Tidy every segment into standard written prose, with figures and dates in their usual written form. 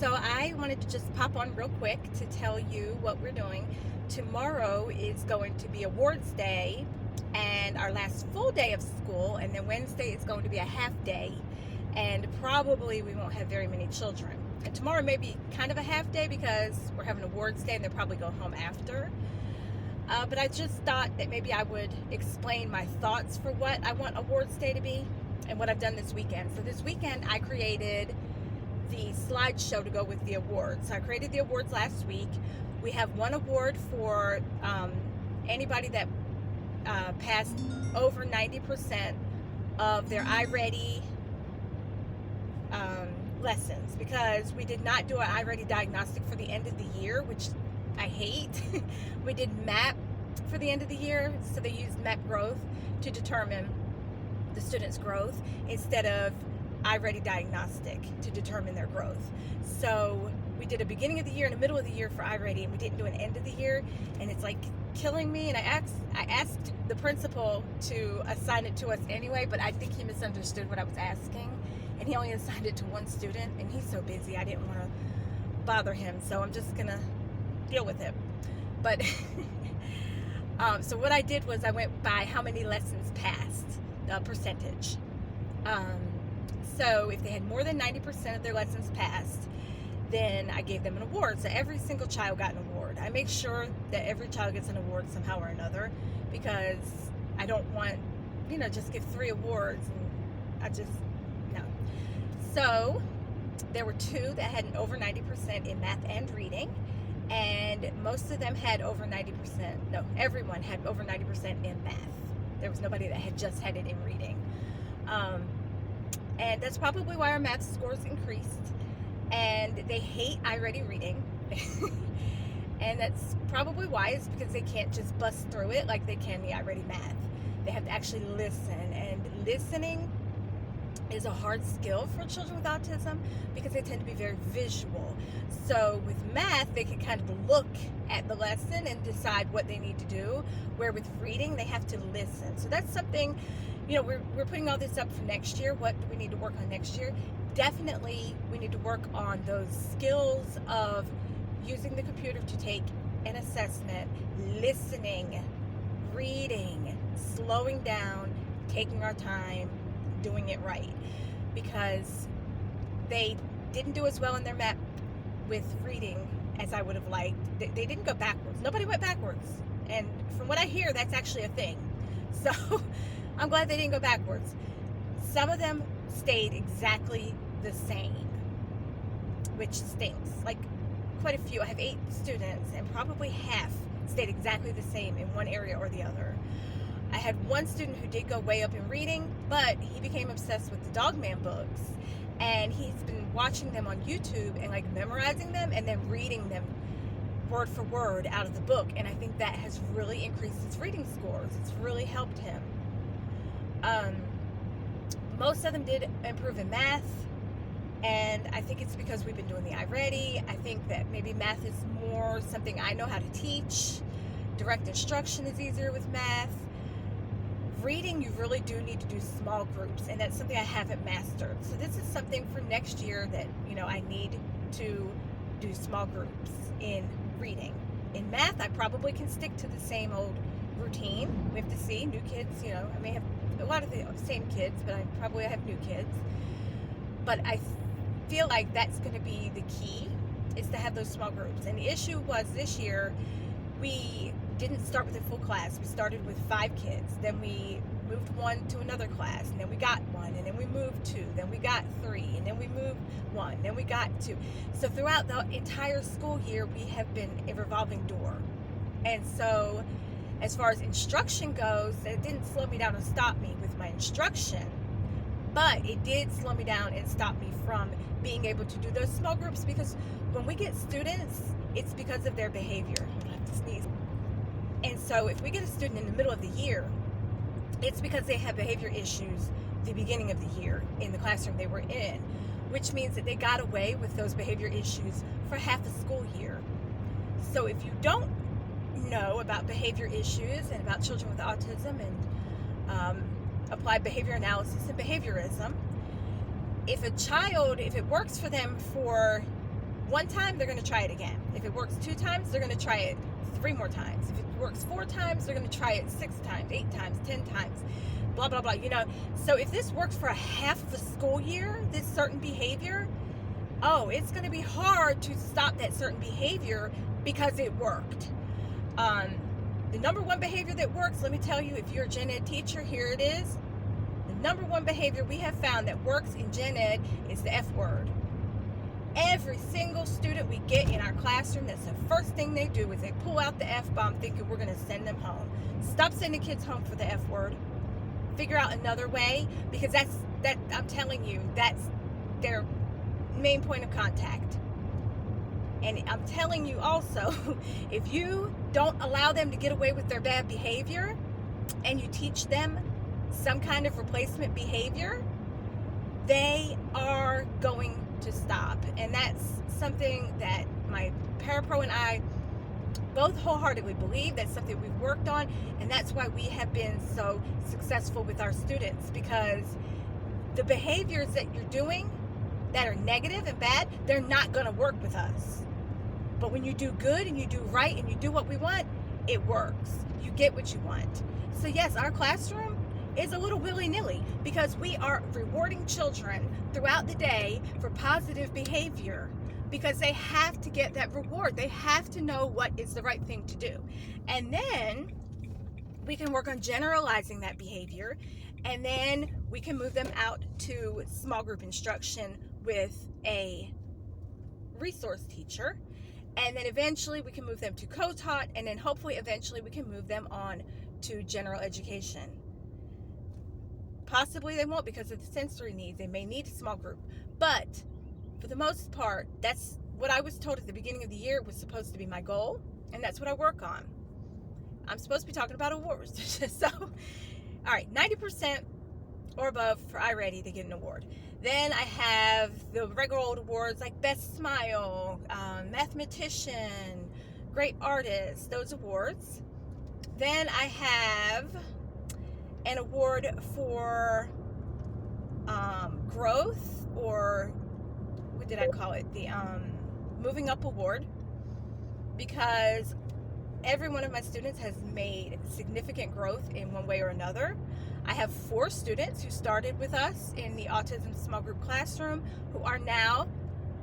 So I wanted to just pop on real quick to tell you what we're doing. Tomorrow is going to be awards day and our last full day of school, and then Wednesday is going to be a half day, and probably we won't have very many children. And tomorrow may be kind of a half day because we're having awards day and they'll probably go home after. But I just thought that maybe I would explain my thoughts for what I want awards day to be and what I've done this weekend. So this weekend I created the slideshow to go with the awards. So I created the awards last week. We have one award for anybody that passed over 90% of their iReady lessons, because we did not do an iReady diagnostic for the end of the year, which I hate. We did MAP for the end of the year, so they used MAP growth to determine the students' growth instead of iReady diagnostic to determine their growth. So we did a beginning of the year and a middle of the year for iReady, and we didn't do an end of the year, and it's like killing me. And I asked the principal to assign it to us anyway, but I think he misunderstood what I was asking, and he only assigned it to one student, and he's so busy I didn't want to bother him, so I'm just gonna deal with it. But so what I did was I went by how many lessons passed, the percentage. So if they had more than 90% of their lessons passed, then I gave them an award. So every single child got an award. I make sure that every child gets an award somehow or another, because I don't want, just give 3 awards, and no. So there were 2 that had an over 90% in math and reading, and most of them had over 90%. No, everyone had over 90% in math. There was nobody that had just had it in reading. And that's probably why our math scores increased. And they hate iReady reading. And that's probably why, is because they can't just bust through it like they can the iReady math. They have to actually listen, and listening is a hard skill for children with autism because they tend to be very visual. So with math, they can kind of look at the lesson and decide what they need to do, where with reading, they have to listen. So that's something, we're putting all this up for next year. What do we need to work on next year? Definitely, we need to work on those skills of using the computer to take an assessment, listening, reading, slowing down, taking our time, doing it right, because they didn't do as well in their map with reading as I would have liked. They didn't go backwards. Nobody went backwards, and from what I hear, that's actually a thing. So I'm glad they didn't go backwards. Some of them stayed exactly the same, which stinks. Like quite a few. I have 8 students, and probably half stayed exactly the same in one area or the other. I had one student who did go way up in reading, but he became obsessed with the Dogman books, and he's been watching them on YouTube and like memorizing them and then reading them word for word out of the book, and I think that has really increased his reading scores. It's really helped him. Most of them did improve in math, and I think it's because we've been doing the iReady. I think that maybe math is more something I know how to teach. Direct instruction is easier with math. Reading, you really do need to do small groups, and that's something I haven't mastered. So this is something for next year that, I need to do small groups in reading. In math, I probably can stick to the same old routine. We have to see new kids, I may have a lot of the same kids, but I probably have new kids. But I feel like that's going to be the key, is to have those small groups. And the issue was this year, we didn't start with a full class. We started with 5 kids. Then we moved 1 to another class, and then we got 1, and then we moved 2, then we got 3, and then we moved 1, then we got 2. So throughout the entire school year, we have been a revolving door. And so as far as instruction goes, it didn't slow me down or stop me with my instruction, but it did slow me down and stop me from being able to do those small groups, because when we get students, it's because of their behavior. I have to sneeze. And so if we get a student in the middle of the year, it's because they have behavior issues the beginning of the year in the classroom they were in, which means that they got away with those behavior issues for half a school year. So if you don't know about behavior issues and about children with autism and applied behavior analysis and behaviorism, if it works for them for one time, they're going to try it again. If it works 2 times, they're going to try it 3 more times. If it works 4 times, they're going to try it 6 times, 8 times, 10 times, blah, blah, blah. So if this works for a half of a school year, this certain behavior, it's going to be hard to stop that certain behavior because it worked. The number one behavior that works, let me tell you, if you're a gen ed teacher, here it is. The number one behavior we have found that works in gen ed is the F word. Every single student we get in our classroom, that's the first thing they do is they pull out the F-bomb thinking we're going to send them home. Stop sending kids home for the F word. Figure out another way, because I'm telling you, that's their main point of contact. And I'm telling you also, if you don't allow them to get away with their bad behavior and you teach them some kind of replacement behavior, they are going to stop. And that's something that my parapro and I both wholeheartedly believe. That's something we've worked on, and that's why we have been so successful with our students, because the behaviors that you're doing that are negative and bad, they're not going to work with us. But when you do good and you do right and you do what we want, it works. You get what you want. So yes, our classroom is a little willy-nilly because we are rewarding children throughout the day for positive behavior, because they have to get that reward. They have to know what is the right thing to do. And then we can work on generalizing that behavior, and then we can move them out to small group instruction with a resource teacher. And then eventually we can move them to co-taught, and then hopefully eventually we can move them on to general education. Possibly they won't because of the sensory needs. They may need a small group. But for the most part, that's what I was told at the beginning of the year was supposed to be my goal, and that's what I work on. I'm supposed to be talking about awards. So, all right, 90% or above for iReady, they get an award. Then I have the regular old awards like Best Smile, Mathematician, Great Artist, those awards. Then I have an award for growth, or what did I call it? The Moving Up Award, because every one of my students has made significant growth in one way or another. I have 4 students who started with us in the autism small group classroom who are now,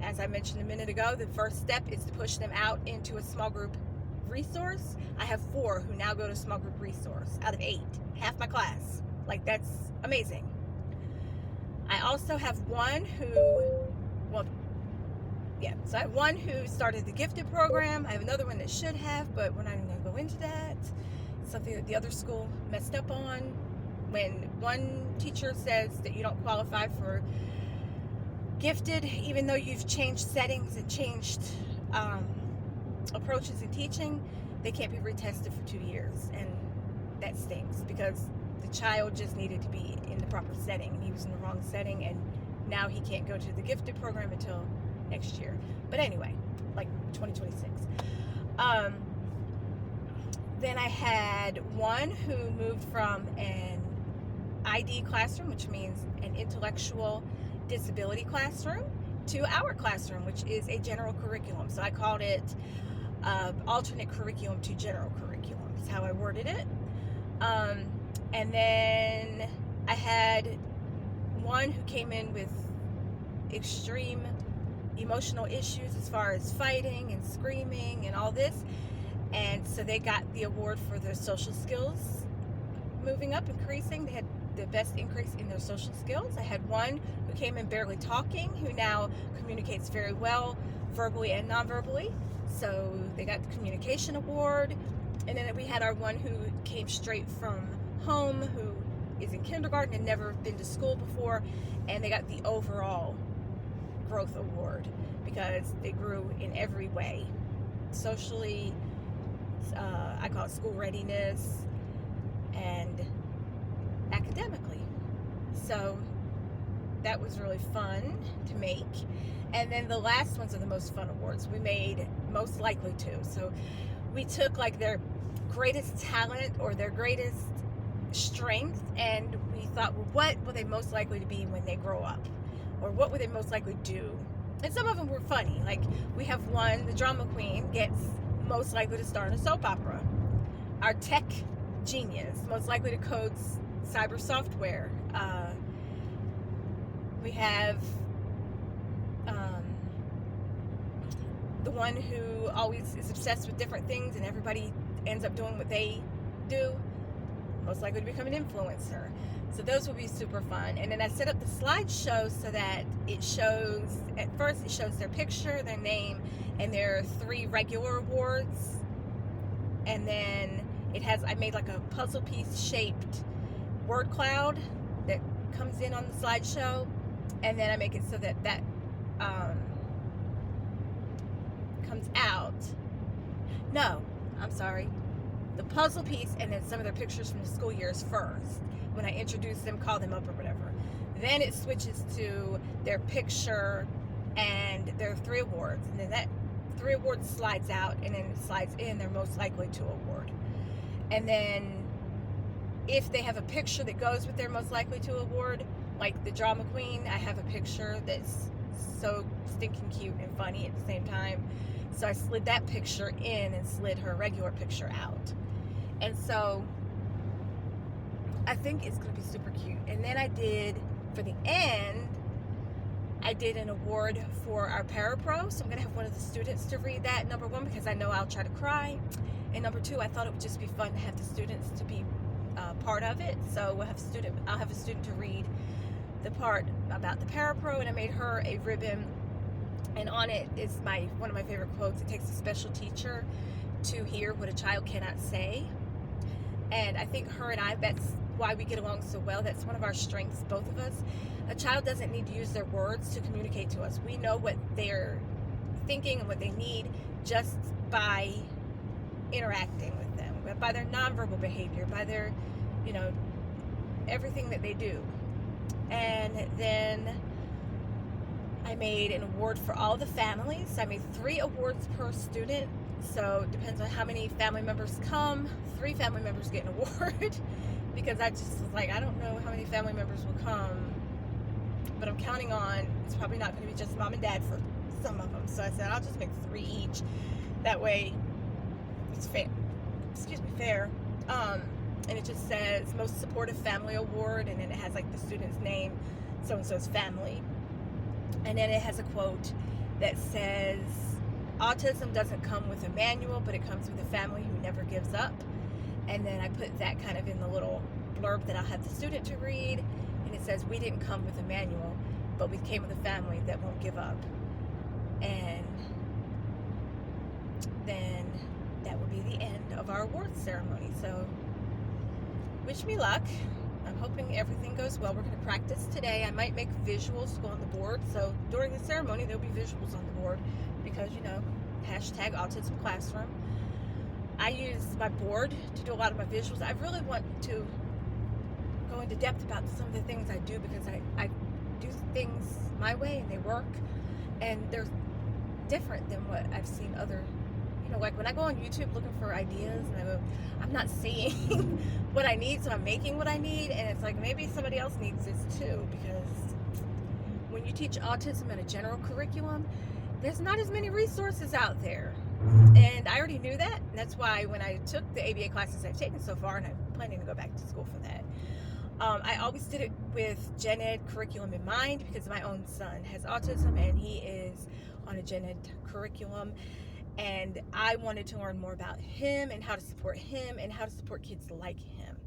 as I mentioned a minute ago, the first step is to push them out into a small group resource. I have 4 who now go to small group resource out of 8, half my class. Like, that's amazing. I also have one so I have one who started the gifted program. I have another one that should have, but we're not even going to go into that. Something that the other school messed up on. When one teacher says that you don't qualify for gifted, even though you've changed settings and changed approaches in teaching, they can't be retested for 2 years. And that stinks, because the child just needed to be in the proper setting. He was in the wrong setting, and now he can't go to the gifted program until next year. But anyway, like 2026. Then I had one who moved from an ID classroom, which means an intellectual disability classroom, to our classroom, which is a general curriculum. So I called it alternate curriculum to general curriculum. That's how I worded it. And then I had one who came in with extreme emotional issues as far as fighting and screaming and all this, and so they got the award for their social skills moving up, increasing. They had the best increase in their social skills. I had one who came in barely talking, who now communicates very well verbally and non-verbally, so they got the communication award. And then we had our one who came straight from home, who is in kindergarten and never been to school before, and they got the overall growth award because they grew in every way, socially, I call it school readiness, and academically. So that was really fun to make. And then the last ones are the most fun awards. We made most likely to. So we took like their greatest talent or their greatest strength, and we thought, well, what will they most likely to be when they grow up? Or what would they most likely do And some of them were funny. Like, we have one, the drama queen gets most likely to star in a soap opera. Our tech genius, most likely to code cyber software. We have the one who always is obsessed with different things and everybody ends up doing what they do, most likely to become an influencer. So those will be super fun. And then I set up the slideshow so that it shows, at first it shows their picture, their name, and their 3 regular awards. And then it has, I made like a puzzle piece shaped word cloud that comes in on the slideshow. And then I make it so that comes out. No, I'm sorry. The puzzle piece and then some of their pictures from the school years first. When I introduce them, call them up or whatever. Then it switches to their picture and their 3 awards. And then that 3 awards slides out and then it slides in their most likely to award. And then if they have a picture that goes with their most likely to award, like the drama queen, I have a picture that's so stinking cute and funny at the same time. So I slid that picture in and slid her regular picture out. And so I think it's going to be super cute. And then I did, for the end, I did an award for our parapro. So I'm going to have one of the students to read that, number 1, because I know I'll try to cry. And number 2, I thought it would just be fun to have the students to be part of it. So I'll have a student to read the part about the parapro, and I made her a ribbon. And on it is one of my favorite quotes. It takes a special teacher to hear what a child cannot say. And I think her and I, that's why we get along so well. That's one of our strengths, both of us. A child doesn't need to use their words to communicate to us. We know what they're thinking and what they need just by interacting with them, by their nonverbal behavior, by their, everything that they do. And then I made an award for all the families. I made 3 awards per student. So it depends on how many family members come. 3 family members get an award because I just was like, I don't know how many family members will come, but I'm counting on, it's probably not going to be just mom and dad for some of them. So I said, I'll just make 3 each. That way it's fair. Fair. And it just says most supportive family award, and then it has like the student's name, so-and-so's family. And then it has a quote that says, autism doesn't come with a manual, but it comes with a family who never gives up. And then I put that kind of in the little blurb that I'll have the student to read. And it says, we didn't come with a manual, but we came with a family that won't give up. And then that will be the end of our awards ceremony. So wish me luck. I'm hoping everything goes well. We're going to practice today. I might make visuals go on the board. So during the ceremony, there'll be visuals on the board because, hashtag Autism Classroom. I use my board to do a lot of my visuals. I really want to go into depth about some of the things I do because I do things my way and they work. And they're different than what I've seen other, like when I go on YouTube looking for ideas and I'm not seeing what I need, so I'm making what I need, and it's like maybe somebody else needs this too, because when you teach autism in a general curriculum, there's not as many resources out there. And I already knew that, and that's why when I took the ABA classes I've taken so far, and I'm planning to go back to school for that, I always did it with gen ed curriculum in mind because my own son has autism and he is on a gen ed curriculum. And I wanted to learn more about him and how to support him and how to support kids like him.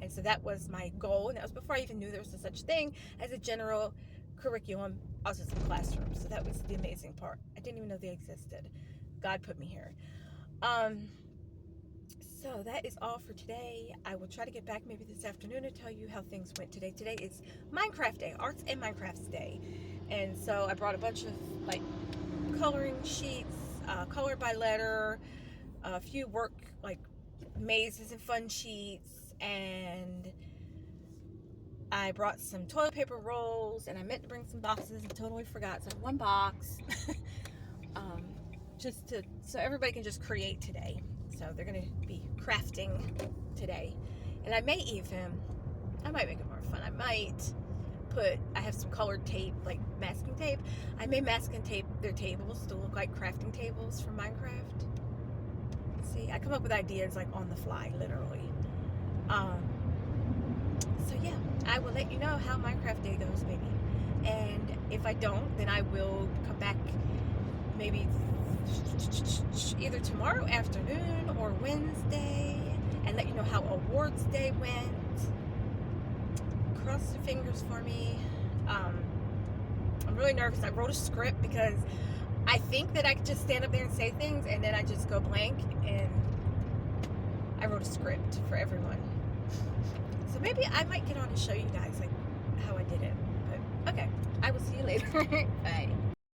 And so that was my goal. And that was before I even knew there was a such thing as a general curriculum autism classroom. So that was the amazing part. I didn't even know they existed. God put me here. So that is all for today. I will try to get back maybe this afternoon to tell you how things went today. Today is Minecraft Day, Arts and Minecrafts Day. And so I brought a bunch of like coloring sheets, color by letter, a few work like mazes and fun sheets, and I brought some toilet paper rolls, and I meant to bring some boxes and totally forgot, so 1 box so everybody can just create today. So they're going to be crafting today, and I might make it more fun. I might I have some colored tape, like masking tape. I may masking tape their tables to look like crafting tables from Minecraft. See, I come up with ideas like on the fly, literally. So yeah, I will let you know how Minecraft day goes, maybe. And if I don't, then I will come back maybe either tomorrow afternoon or Wednesday and let you know how awards day went. Cross your fingers for me. I'm really nervous. I wrote a script because I think that I could just stand up there and say things and then I just go blank, and I wrote a script for everyone. So maybe I might get on and show you guys like how I did it. But okay, I will see you later. Bye.